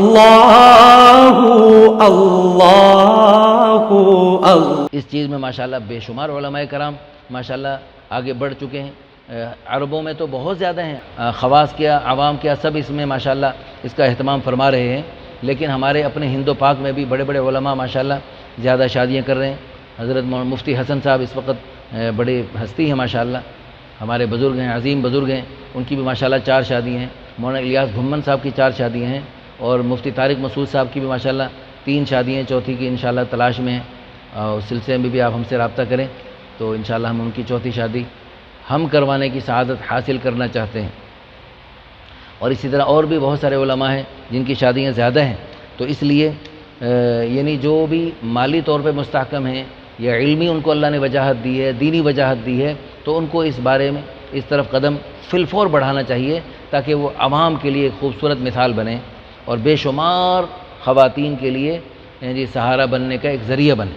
اللہ اللہ اس چیز میں ماشاءاللہ بے شمار علماء کرام ماشاءاللہ آگے بڑھ چکے ہیں. عربوں میں تو بہت زیادہ ہیں، خواص کیا عوام کیا سب اس میں ماشاءاللہ اس کا اہتمام فرما رہے ہیں. لیکن ہمارے اپنے ہند و پاک میں بھی بڑے بڑے علماء ماشاءاللہ زیادہ شادیاں کر رہے ہیں. حضرت مفتی حسن صاحب اس وقت بڑے ہستی ہیں ماشاءاللہ، ہمارے بزرگ ہیں، عظیم بزرگ ہیں، ان کی بھی ماشاءاللہ 4 شادیاں ہیں. مولانا الیاس گھمن صاحب کی 4 شادیاں ہیں، اور مفتی طارق مسعود صاحب کی بھی ماشاءاللہ 3 شادیاں ہیں، چوتھی کی انشاءاللہ تلاش میں ہیں. اس سلسلے میں بھی آپ ہم سے رابطہ کریں تو انشاءاللہ ہم ان کی چوتھی شادی ہم کروانے کی سعادت حاصل کرنا چاہتے ہیں. اور اسی طرح اور بھی بہت سارے علماء ہیں جن کی شادیاں زیادہ ہیں. تو اس لیے یعنی جو بھی مالی طور پہ مستحکم ہیں یا علمی ان کو اللہ نے وجاہت دی ہے، دینی وجاہت دی ہے، تو ان کو اس بارے میں اس طرف قدم فی الفور بڑھانا چاہیے تاکہ وہ عوام کے لیے ایک خوبصورت مثال بنے اور بے شمار خواتین کے لیے سہارا بننے کا ایک ذریعہ بنے.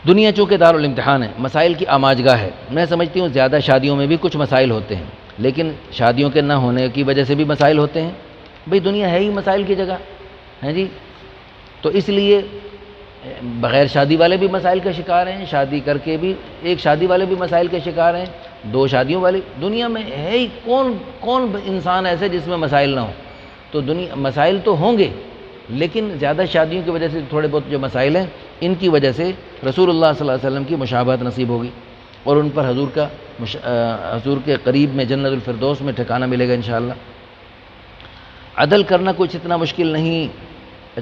دنیا چونکہ دارالامتحان ہے، مسائل کی آماجگاہ ہے. میں سمجھتی ہوں زیادہ شادیوں میں بھی کچھ مسائل ہوتے ہیں، لیکن شادیوں کے نہ ہونے کی وجہ سے بھی مسائل ہوتے ہیں. بھئی دنیا ہے ہی مسائل کی جگہ ہیں جی. تو اس لیے بغیر شادی والے بھی مسائل کا شکار ہیں، شادی کر کے بھی ایک شادی والے بھی مسائل کے شکار ہیں، 2 شادیوں والے. دنیا میں ہے ہی کون انسان ایسے جس میں مسائل نہ ہوں. تو مسائل تو ہوں گے، لیکن زیادہ شادیوں کی وجہ سے تھوڑے بہت جو مسائل ہیں ان کی وجہ سے رسول اللہ صلی اللہ علیہ وسلم کی مشابہت نصیب ہوگی، اور ان پر حضور کے قریب میں جنت الفردوس میں ٹھکانہ ملے گا انشاءاللہ. عدل کرنا کچھ اتنا مشکل نہیں،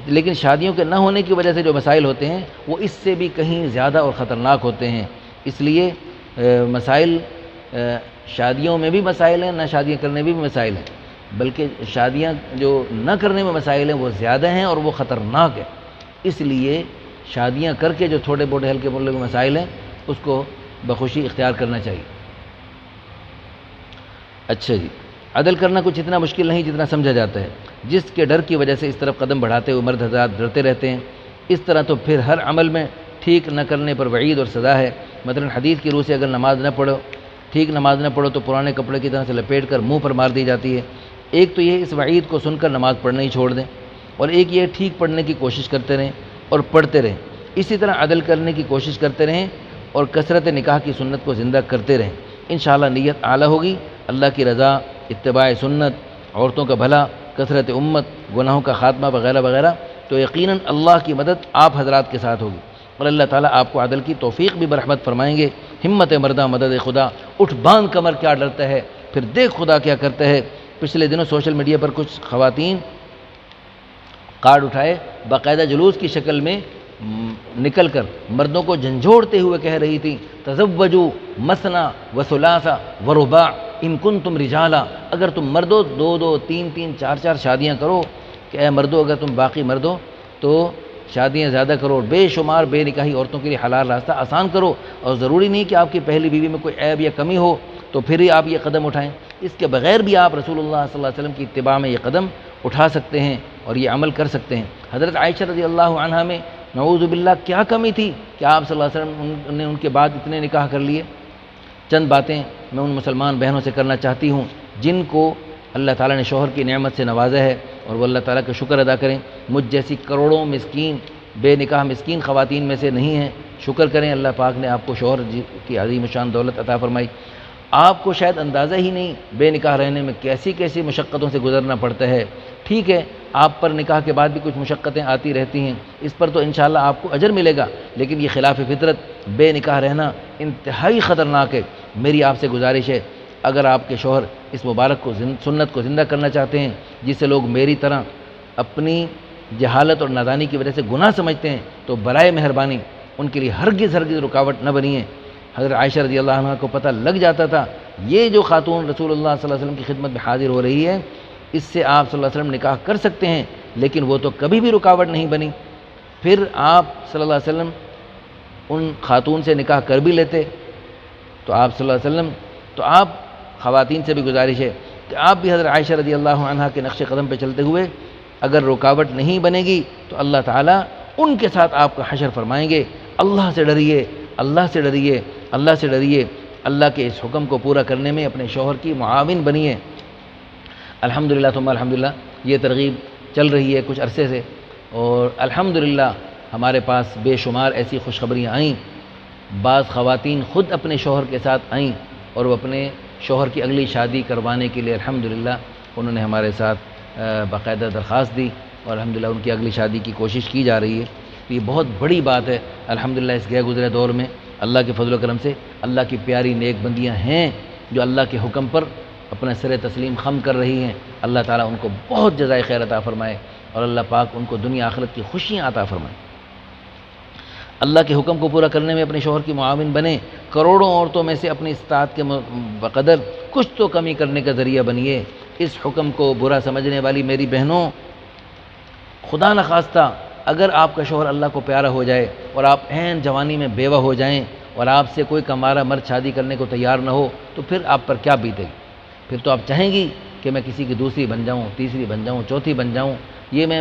لیکن شادیوں کے نہ ہونے کی وجہ سے جو مسائل ہوتے ہیں وہ اس سے بھی کہیں زیادہ اور خطرناک ہوتے ہیں. اس لیے مسائل شادیوں میں بھی مسائل ہیں، نہ شادیاں کرنے میں بھی مسائل ہیں، بلکہ شادیاں جو نہ کرنے میں مسائل ہیں وہ زیادہ ہیں اور وہ خطرناک ہے. اس لیے شادیاں کر کے جو تھوڑے بوڑے ہلکے پھلکے مسائل ہیں اس کو بخوشی اختیار کرنا چاہیے. اچھا جی، عدل کرنا کچھ اتنا مشکل نہیں جتنا سمجھا جاتا ہے. جس کے ڈر کی وجہ سے اس طرف قدم بڑھاتے ہوئے مرد حضرات ڈرتے رہتے ہیں، اس طرح تو پھر ہر عمل میں ٹھیک نہ کرنے پر وعید اور سزا ہے. مثلا حدیث کی روح سے اگر ٹھیک نماز نہ پڑھو تو پرانے کپڑے کی طرح سے لپیٹ کر منہ پر مار دی جاتی ہے. ایک تو یہ اس وعید کو سن کر نماز پڑھنا ہی چھوڑ دیں، اور ایک یہ ٹھیک پڑھنے کی کوشش کرتے رہیں اور پڑھتے رہیں. اسی طرح عدل کرنے کی کوشش کرتے رہیں اور کثرت نکاح کی سنت کو زندہ کرتے رہیں. انشاءاللہ نیت اعلیٰ ہوگی، اللہ کی رضا، اتباع سنت، عورتوں کا بھلا، کثرت امت، گناہوں کا خاتمہ وغیرہ وغیرہ، تو یقیناً اللہ کی مدد آپ حضرات کے ساتھ ہوگی، اور اللہ تعالیٰ آپ کو عدل کی توفیق بھی برحمت فرمائیں گے. ہمت مردہ مدد خدا، اٹھ باندھ کمر کیا ڈرتا ہے، پھر دیکھ خدا کیا کرتا ہے. پچھلے دنوں سوشل میڈیا پر کچھ خواتین کارڈ اٹھائے باقاعدہ جلوس کی شکل میں نکل کر مردوں کو جھنجھوڑتے ہوئے کہہ رہی تھیں تزوجوا مثنى وثلاث ورباع ان کنتم رجالا. اگر تم مردو 2 3 4 شادیاں کرو، کہ اے مردو اگر تم باقی مردو تو شادیاں زیادہ کرو، بے شمار بے نکاحی عورتوں کے لیے حلال راستہ آسان کرو، اور ضروری نہیں کہ آپ کی پہلی بیوی میں کوئی عیب یا کمی ہو تو پھر ہی آپ یہ قدم اٹھائیں. اس کے بغیر بھی آپ رسول اللہ صلی اللہ علیہ وسلم کی اتباع میں یہ قدم اٹھا سکتے ہیں اور یہ عمل کر سکتے ہیں. حضرت عائشہ رضی اللہ عنہا میں نعوذ باللہ کیا کمی تھی کہ آپ صلی اللہ علیہ وسلم نے ان کے بعد اتنے نکاح کر لیے. چند باتیں میں ان مسلمان بہنوں سے کرنا چاہتی ہوں جن کو اللہ تعالیٰ نے شوہر کی نعمت سے نوازا ہے، اور وہ اللہ تعالیٰ کا شکر ادا کریں. مجھ جیسی کروڑوں مسکین بے نکاح مسکین خواتین میں سے نہیں ہیں. شکر کریں اللہ پاک نے آپ کو شوہر کی عظیم شان دولت عطا فرمائی. آپ کو شاید اندازہ ہی نہیں بے نکاح رہنے میں کیسی کیسی مشقتوں سے گزرنا پڑتا ہے. ٹھیک ہے آپ پر نکاح کے بعد بھی کچھ مشقتیں آتی رہتی ہیں، اس پر تو انشاءاللہ آپ کو اجر ملے گا، لیکن یہ خلاف فطرت بے نکاح رہنا انتہائی خطرناک ہے. میری آپ سے گزارش ہے اگر آپ کے شوہر اس مبارک کو سنت کو زندہ کرنا چاہتے ہیں جسے لوگ میری طرح اپنی جہالت اور نادانی کی وجہ سے گناہ سمجھتے ہیں، تو برائے مہربانی ان کے لیے ہرگز رکاوٹ نہ بنیے. حضرت عائشہ رضی اللہ عنہ کو پتہ لگ جاتا تھا یہ جو خاتون رسول اللہ صلی اللہ علیہ وسلم کی خدمت میں حاضر ہو رہی ہے اس سے آپ صلی اللہ علیہ وسلم نکاح کر سکتے ہیں، لیکن وہ تو کبھی بھی رکاوٹ نہیں بنی. پھر آپ صلی اللہ علیہ وسلم ان خاتون سے نکاح کر بھی لیتے. تو آپ صلی اللہ علیہ وسلم تو آپ خواتین سے بھی گزارش ہے کہ آپ بھی حضرت عائشہ رضی اللہ عنہ کے نقش قدم پہ چلتے ہوئے اگر رکاوٹ نہیں بنے گی تو اللہ تعالیٰ ان کے ساتھ آپ کا حشر فرمائیں گے. اللہ سے ڈریے، اللہ سے ڈریے، اللہ سے ڈریے. اللہ کے اس حکم کو پورا کرنے میں اپنے شوہر کی معاون بنیے. الحمدللہ ثم الحمدللہ یہ ترغیب چل رہی ہے کچھ عرصے سے، اور الحمدللہ ہمارے پاس بے شمار ایسی خوشخبریاں آئیں۔ بعض خواتین خود اپنے شوہر کے ساتھ آئیں اور وہ اپنے شوہر کی اگلی شادی کروانے کے لیے الحمدللہ انہوں نے ہمارے ساتھ باقاعدہ درخواست دی، اور الحمدللہ ان کی اگلی شادی کی کوشش کی جا رہی ہے۔ یہ بہت بڑی بات ہے الحمدللہ اس گئے گزرے دور میں، اللہ کے فضل و کرم سے اللہ کی پیاری نیک بندیاں ہیں جو اللہ کے حکم پر اپنا سر تسلیم خم کر رہی ہیں۔ اللہ تعالیٰ ان کو بہت جزائے خیر عطا فرمائے، اور اللہ پاک ان کو دنیا آخرت کی خوشیاں عطا فرمائے۔ اللہ کے حکم کو پورا کرنے میں اپنے شوہر کی معاون بنے، کروڑوں عورتوں میں سے اپنی استطاعت کے بقدر کچھ تو کمی کرنے کا ذریعہ بنیے۔ اس حکم کو برا سمجھنے والی میری بہنوں، خدا نخواستہ اگر آپ کا شوہر اللہ کو پیارا ہو جائے اور آپ عین جوانی میں بیوہ ہو جائیں اور آپ سے کوئی کمارا مرد شادی کرنے کو تیار نہ ہو، تو پھر آپ پر کیا بیتے گی؟ پھر تو آپ چاہیں گی کہ میں کسی کی دوسری بن جاؤں، تیسری بن جاؤں، چوتھی بن جاؤں، یہ میں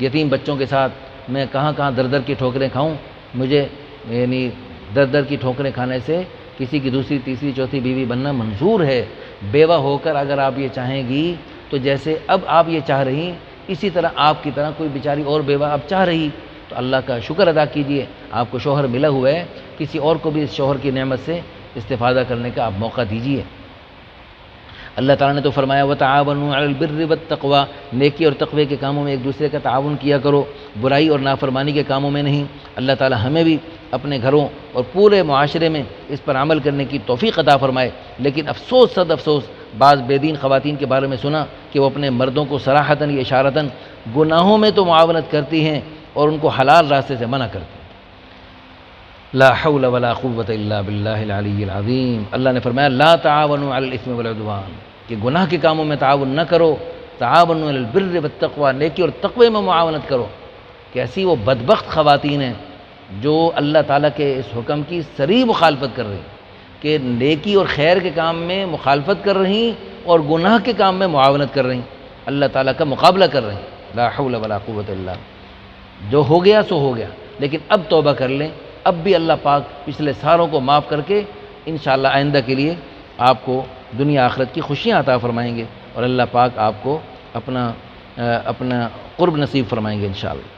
یتیم بچوں کے ساتھ میں کہاں کہاں در در کی ٹھوکریں کھاؤں، مجھے یعنی در در کی ٹھوکریں کھانے سے کسی کی دوسری تیسری چوتھی بیوی بننا منظور ہے۔ بیوہ ہو کر اگر آپ یہ چاہیں گی تو جیسے اب آپ یہ چاہ رہی، اسی طرح آپ کی طرح کوئی بیچاری اور بیوہ اب چاہ رہی، تو اللہ کا شکر ادا کیجئے، آپ کو شوہر ملا ہوا ہے، کسی اور کو بھی اس شوہر کی نعمت سے استفادہ کرنے کا آپ موقع دیجئے۔ اللہ تعالیٰ نے تو فرمایا وَتَعَاوَنُوا عَلَى الْبِرِّ وَالتَّقْوَىٰ، نیکی اور تقوی کے کاموں میں ایک دوسرے کا تعاون کیا کرو، برائی اور نافرمانی کے کاموں میں نہیں۔ اللہ تعالیٰ ہمیں بھی اپنے گھروں اور پورے معاشرے میں اس پر عمل کرنے کی توفیق عطا فرمائے۔ لیکن افسوس صد افسوس، بعض بے دین خواتین کے بارے میں سنا کہ وہ اپنے مردوں کو صراحتاً یا اشارتاً گناہوں میں تو معاونت کرتی ہیں اور ان کو حلال راستے سے منع کرتی ہیں۔ لا حول ولا قوت الا باللہ العلی العظیم۔ اللہ نے فرمایا لا تعاونوا علی الاثم والعدوان، کہ گناہ کے کاموں میں تعاون نہ کرو، تعاونوا علی البر والتقوی، نیکی اور تقوی میں معاونت کرو۔ کیسی وہ بدبخت خواتین ہیں جو اللہ تعالیٰ کے اس حکم کی صریح مخالفت کر رہی ہیں، کہ نیکی اور خیر کے کام میں مخالفت کر رہی اور گناہ کے کام میں معاونت کر رہی، اللہ تعالیٰ کا مقابلہ کر رہی۔ لا حول ولا قوت الا، جو ہو گیا سو ہو گیا، لیکن اب توبہ کر لیں، اب بھی اللہ پاک پچھلے ساروں کو معاف کر کے انشاءاللہ آئندہ کے لیے آپ کو دنیا آخرت کی خوشیاں عطا فرمائیں گے، اور اللہ پاک آپ کو اپنا قرب نصیب فرمائیں گے انشاءاللہ۔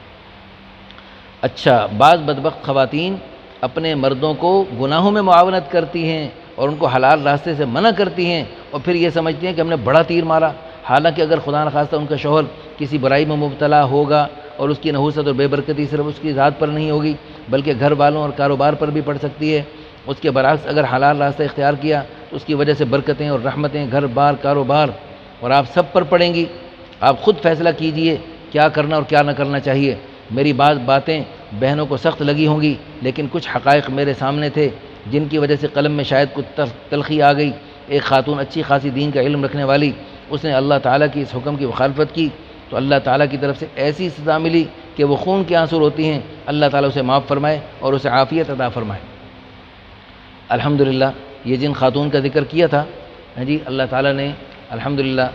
اچھا، بعض بدبخت خواتین اپنے مردوں کو گناہوں میں معاونت کرتی ہیں اور ان کو حلال راستے سے منع کرتی ہیں، اور پھر یہ سمجھتی ہیں کہ ہم نے بڑا تیر مارا، حالانکہ اگر خدا نخواستہ ان کا شوہر کسی برائی میں مبتلا ہوگا اور اس کی نحوست اور بے برکتی صرف اس کی ذات پر نہیں ہوگی بلکہ گھر والوں اور کاروبار پر بھی پڑ سکتی ہے، اس کے برعکس اگر حلال راستہ اختیار کیا تو اس کی وجہ سے برکتیں اور رحمتیں گھر بار کاروبار اور آپ سب پر پڑیں گی۔ آپ خود فیصلہ کیجئے کیا کرنا اور کیا نہ کرنا چاہیے۔ میری بعض باتیں بہنوں کو سخت لگی ہوں گی، لیکن کچھ حقائق میرے سامنے تھے جن کی وجہ سے قلم میں شاید کچھ تلخی آ گئی۔ ایک خاتون اچھی خاصی دین کا علم رکھنے والی، اس نے اللہ تعالیٰ کی اس حکم کی مخالفت کی تو اللہ تعالیٰ کی طرف سے ایسی سزا ملی کہ وہ خون کے آنسو روتی ہیں۔ اللہ تعالیٰ اسے معاف فرمائے اور اسے عافیت عطا فرمائے۔ الحمدللہ یہ جن خاتون کا ذکر کیا تھا جی، اللہ تعالیٰ نے الحمدللہ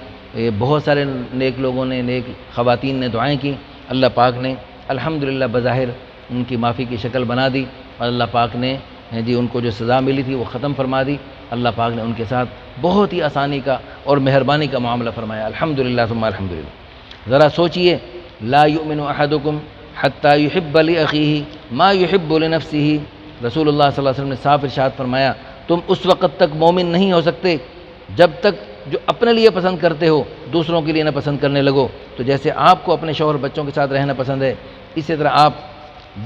بہت سارے نیک لوگوں نے، نیک خواتین نے دعائیں کی، اللہ پاک نے الحمدللہ بظاہر ان کی معافی کی شکل بنا دی، اور اللہ پاک نے جی ان کو جو سزا ملی تھی وہ ختم فرما دی۔ اللہ پاک نے ان کے ساتھ بہت ہی آسانی کا اور مہربانی کا معاملہ فرمایا، الحمدللہ ثم الحمدللہ۔ ذرا سوچئے، لا یؤمن احدکم حتی یحب لاخیہ ما یحب لنفسہ، رسول اللہ صلی اللہ علیہ وسلم نے صاف ارشاد فرمایا تم اس وقت تک مومن نہیں ہو سکتے جب تک جو اپنے لیے پسند کرتے ہو دوسروں کے لیے نہ پسند کرنے لگو۔ تو جیسے آپ کو اپنے شوہر بچوں کے ساتھ رہنا پسند ہے، اسی طرح آپ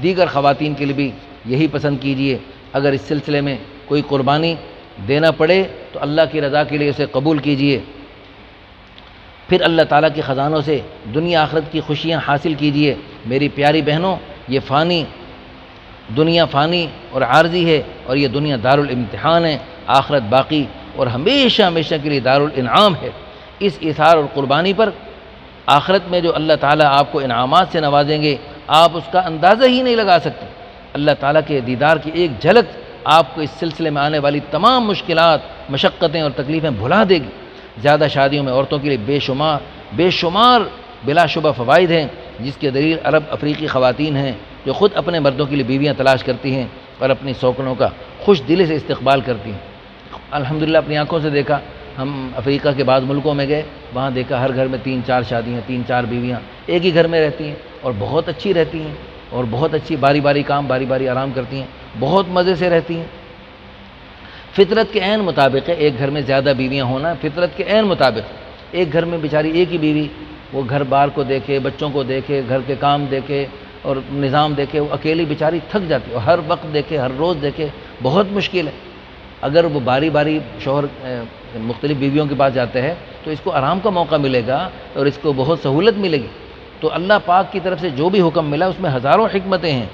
دیگر خواتین کے لیے بھی یہی پسند کیجئے۔ اگر اس سلسلے میں کوئی قربانی دینا پڑے تو اللہ کی رضا کے لیے اسے قبول کیجئے، پھر اللہ تعالیٰ کے خزانوں سے دنیا آخرت کی خوشیاں حاصل کیجئے۔ میری پیاری بہنوں، یہ فانی دنیا فانی اور عارضی ہے، اور یہ دنیا دارالامتحان ہے، آخرت باقی اور ہمیشہ ہمیشہ کے لیے دارالانعام ہے۔ اس ایثار اور قربانی پر آخرت میں جو اللہ تعالیٰ آپ کو انعامات سے نوازیں گے آپ اس کا اندازہ ہی نہیں لگا سکتے۔ اللہ تعالیٰ کے دیدار کی ایک جھلک آپ کو اس سلسلے میں آنے والی تمام مشکلات، مشقتیں اور تکلیفیں بھلا دے گی۔ زیادہ شادیوں میں عورتوں کے لیے بے شمار بلا شبہ فوائد ہیں، جس کے دلیل عرب افریقی خواتین ہیں جو خود اپنے مردوں کے لیے بیویاں تلاش کرتی ہیں اور اپنی سوکنوں کا خوش دلی سے استقبال کرتی ہیں۔ الحمدللہ اپنی آنکھوں سے دیکھا ہم افریقہ کے بعض ملکوں میں گئے، وہاں دیکھا ہر گھر میں 3-4 شادیاں، 3-4 بیویاں ایک ہی گھر میں رہتی ہیں اور بہت اچھی رہتی ہیں، اور بہت اچھی باری باری کام، باری باری آرام کرتی ہیں، بہت مزے سے رہتی ہیں۔ فطرت کے عین مطابق ہے ایک گھر میں زیادہ بیویاں ہونا، فطرت کے عین مطابق۔ ایک گھر میں بیچاری ایک ہی بیوی، وہ گھر بار کو دیکھے، بچوں کو دیکھے، گھر کے کام دیکھے اور نظام دیکھے، وہ اکیلی بیچاری تھک جاتی ہے، اور ہر وقت دیکھے، ہر روز دیکھے، بہت مشکل ہے۔ اگر وہ باری باری شوہر مختلف بیویوں کے پاس جاتے ہیں تو اس کو آرام کا موقع ملے گا اور اس کو بہت سہولت ملے گی۔ تو اللہ پاک کی طرف سے جو بھی حکم ملا اس میں ہزاروں حکمتیں ہیں۔